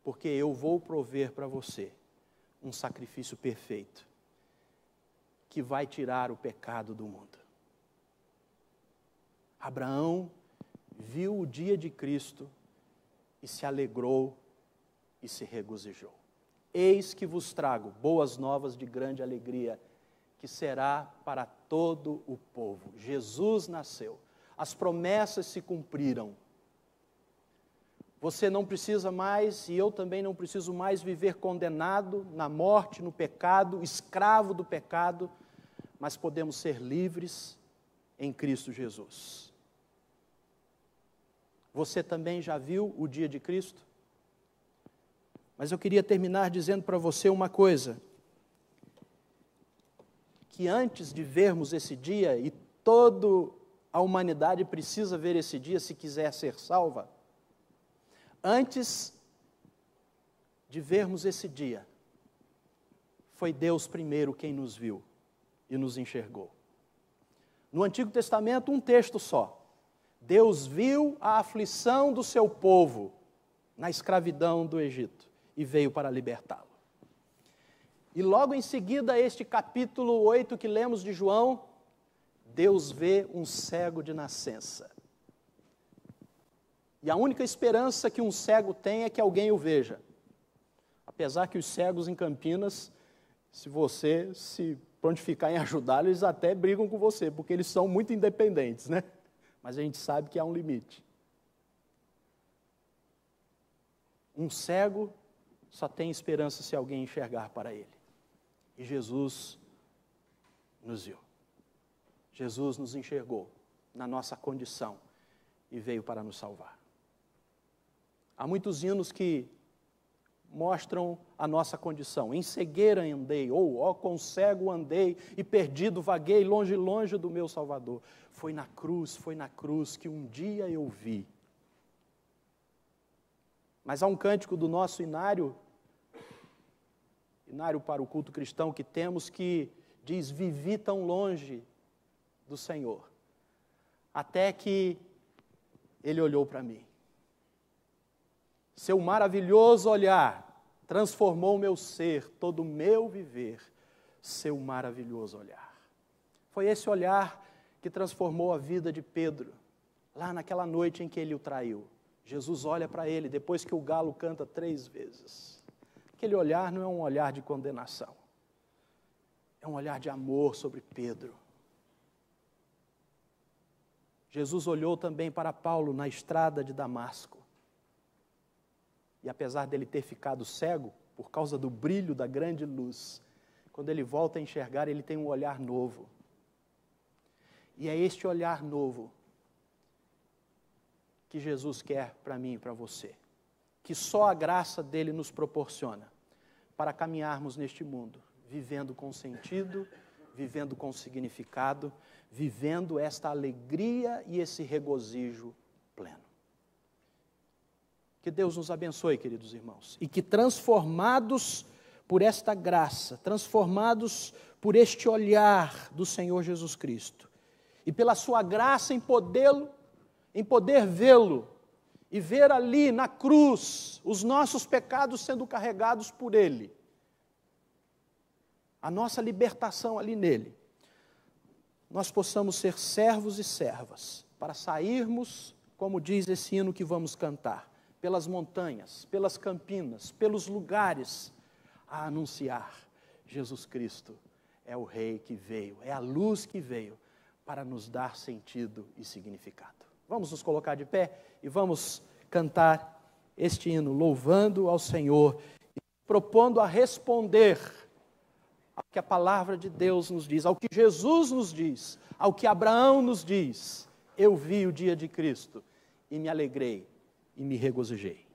porque eu vou prover para você um sacrifício perfeito, que vai tirar o pecado do mundo. Abraão viu o dia de Cristo e se alegrou e se regozijou. Eis que vos trago boas novas de grande alegria, que será para todo o povo. Jesus nasceu, as promessas se cumpriram. Você não precisa mais, e eu também não preciso mais, viver condenado na morte, no pecado, escravo do pecado, mas podemos ser livres em Cristo Jesus. Você também já viu o dia de Cristo? Mas eu queria terminar dizendo para você uma coisa, que antes de vermos esse dia, e toda a humanidade precisa ver esse dia se quiser ser salva, antes de vermos esse dia, foi Deus primeiro quem nos viu e nos enxergou. No Antigo Testamento, um texto só. Deus viu a aflição do seu povo na escravidão do Egito e veio para libertá-lo. E logo em seguida, este capítulo 8 que lemos de João, Deus vê um cego de nascença. E a única esperança que um cego tem é que alguém o veja. Apesar que os cegos em Campinas, se você se prontificar em ajudá-los, eles até brigam com você, porque eles são muito independentes, né? Mas a gente sabe que há um limite. Um cego só tem esperança se alguém enxergar para ele. E Jesus nos viu. Jesus nos enxergou na nossa condição e veio para nos salvar. Há muitos hinos que mostram a nossa condição. Em cegueira andei, ou ó, com cego andei, e perdido vaguei, longe, longe do meu Salvador. Foi na cruz que um dia eu vi. Mas há um cântico do nosso inário para o culto cristão que temos, que diz: vivi tão longe do Senhor, até que Ele olhou para mim. Seu maravilhoso olhar transformou o meu ser, todo o meu viver. Seu maravilhoso olhar. Foi esse olhar que transformou a vida de Pedro, lá naquela noite em que ele o traiu. Jesus olha para ele depois que o galo canta 3 vezes. Aquele olhar não é um olhar de condenação, é um olhar de amor sobre Pedro. Jesus olhou também para Paulo na estrada de Damasco. E apesar dele ter ficado cego, por causa do brilho da grande luz, quando ele volta a enxergar, ele tem um olhar novo. E é este olhar novo que Jesus quer para mim e para você, que só a graça dele nos proporciona para caminharmos neste mundo, vivendo com sentido, vivendo com significado, vivendo esta alegria e esse regozijo pleno. Que Deus nos abençoe, queridos irmãos, e que transformados por esta graça, transformados por este olhar do Senhor Jesus Cristo, e pela sua graça em poder vê-lo, e ver ali na cruz os nossos pecados sendo carregados por Ele, a nossa libertação ali nele, nós possamos ser servos e servas, para sairmos, como diz esse hino que vamos cantar, pelas montanhas, pelas campinas, pelos lugares, a anunciar: Jesus Cristo é o Rei que veio, é a luz que veio para nos dar sentido e significado. Vamos nos colocar de pé e vamos cantar este hino, louvando ao Senhor e propondo a responder ao que a palavra de Deus nos diz, ao que Jesus nos diz, ao que Abraão nos diz. Eu vi o dia de Cristo e me alegrei e me regozijei.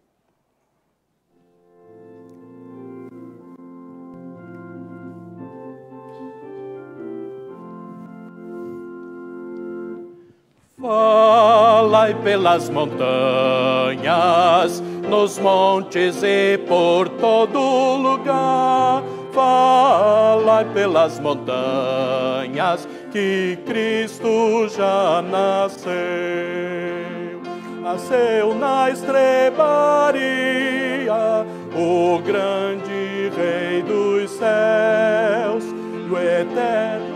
Falai pelas montanhas, nos montes e por todo lugar. Falai pelas montanhas, que Cristo já nasceu. Nasceu na estrebaria, o grande Rei dos céus, do eterno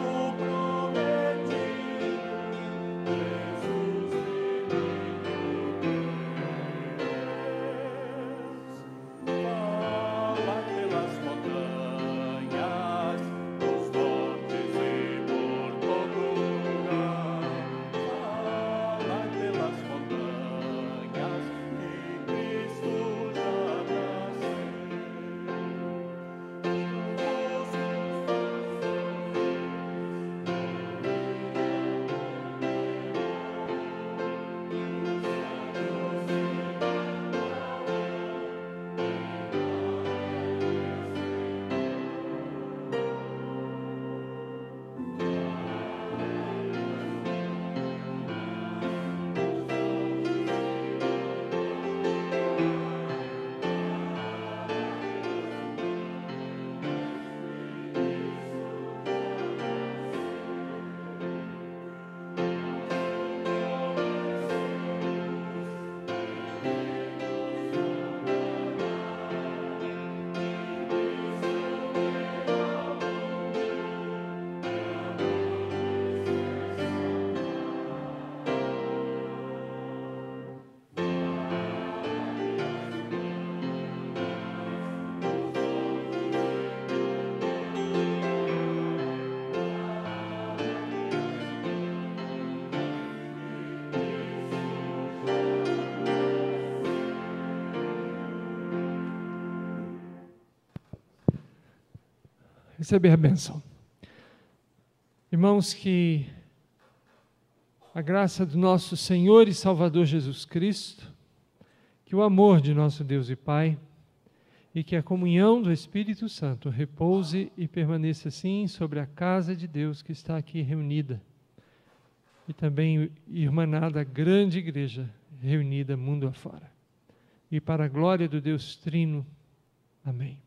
receber a bênção. Irmãos, que a graça do nosso Senhor e Salvador Jesus Cristo, que o amor de nosso Deus e Pai, e que a comunhão do Espírito Santo repouse e permaneça assim sobre a casa de Deus que está aqui reunida, e também irmanada a grande igreja reunida mundo afora. E para a glória do Deus Trino. Amém.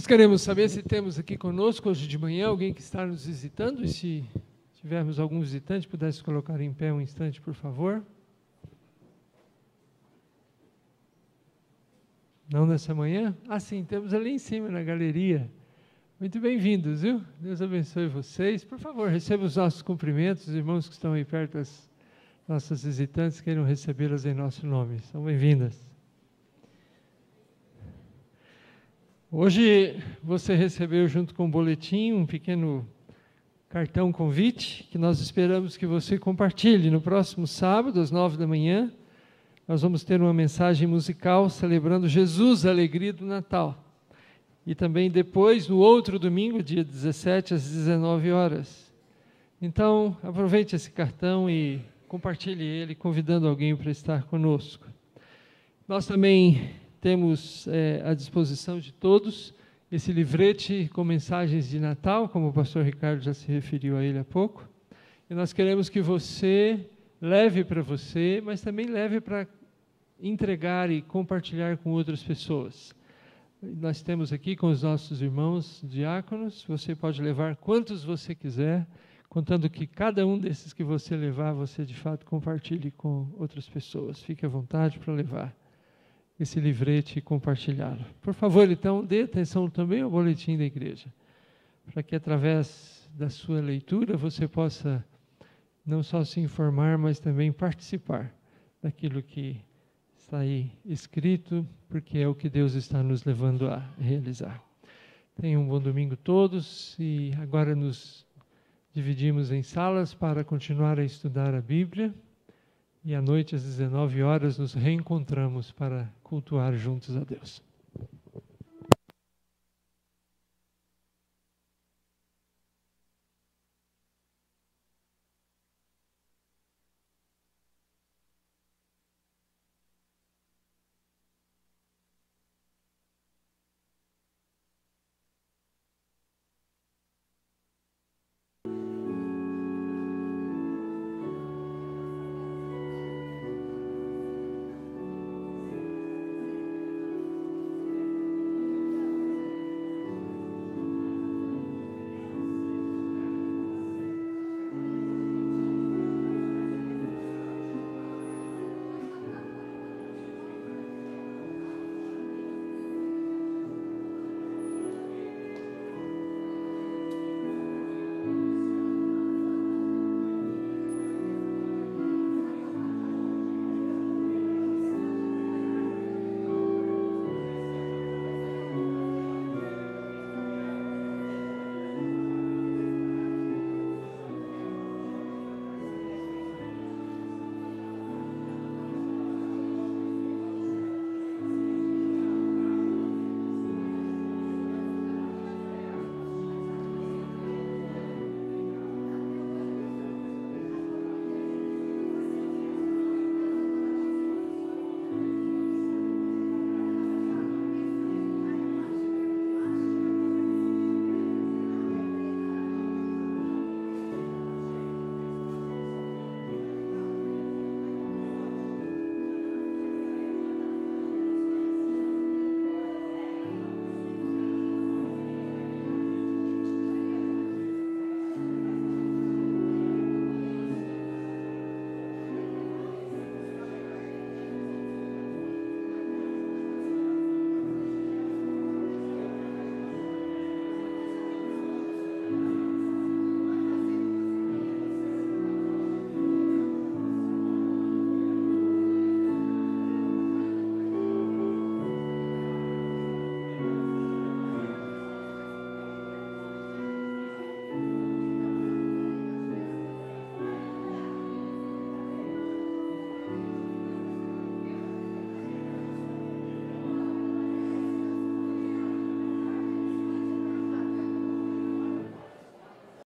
Nós queremos saber se temos aqui conosco hoje de manhã alguém que está nos visitando, e se tivermos algum visitante, pudesse colocar em pé um instante, por favor. Não nessa manhã? Ah, sim, temos ali em cima, na galeria. Muito bem-vindos, viu? Deus abençoe vocês. Por favor, receba os nossos cumprimentos, os irmãos que estão aí perto, as nossas visitantes, queiram recebê-las em nosso nome. São bem-vindas. Hoje você recebeu, junto com o boletim, um pequeno cartão convite, que nós esperamos que você compartilhe. No próximo sábado, às 9 da manhã, nós vamos ter uma mensagem musical celebrando Jesus, a alegria do Natal. E também depois, no outro domingo, dia 17, às 19 horas. Então, aproveite esse cartão e compartilhe ele, convidando alguém para estar conosco. Nós também temos à disposição de todos esse livrete com mensagens de Natal, como o pastor Ricardo já se referiu a ele há pouco. E nós queremos que você leve para você, mas também leve para entregar e compartilhar com outras pessoas. Nós temos aqui com os nossos irmãos diáconos, você pode levar quantos você quiser, contando que cada um desses que você levar, você de fato compartilhe com outras pessoas. Fique à vontade para levar esse livrete e compartilhá-lo. Por favor, então, dê atenção também ao boletim da igreja, para que através da sua leitura você possa não só se informar, mas também participar daquilo que está aí escrito, porque é o que Deus está nos levando a realizar. Tenham um bom domingo todos, e agora nos dividimos em salas para continuar a estudar a Bíblia, e à noite às 19 horas nos reencontramos para cultuar juntos a Deus.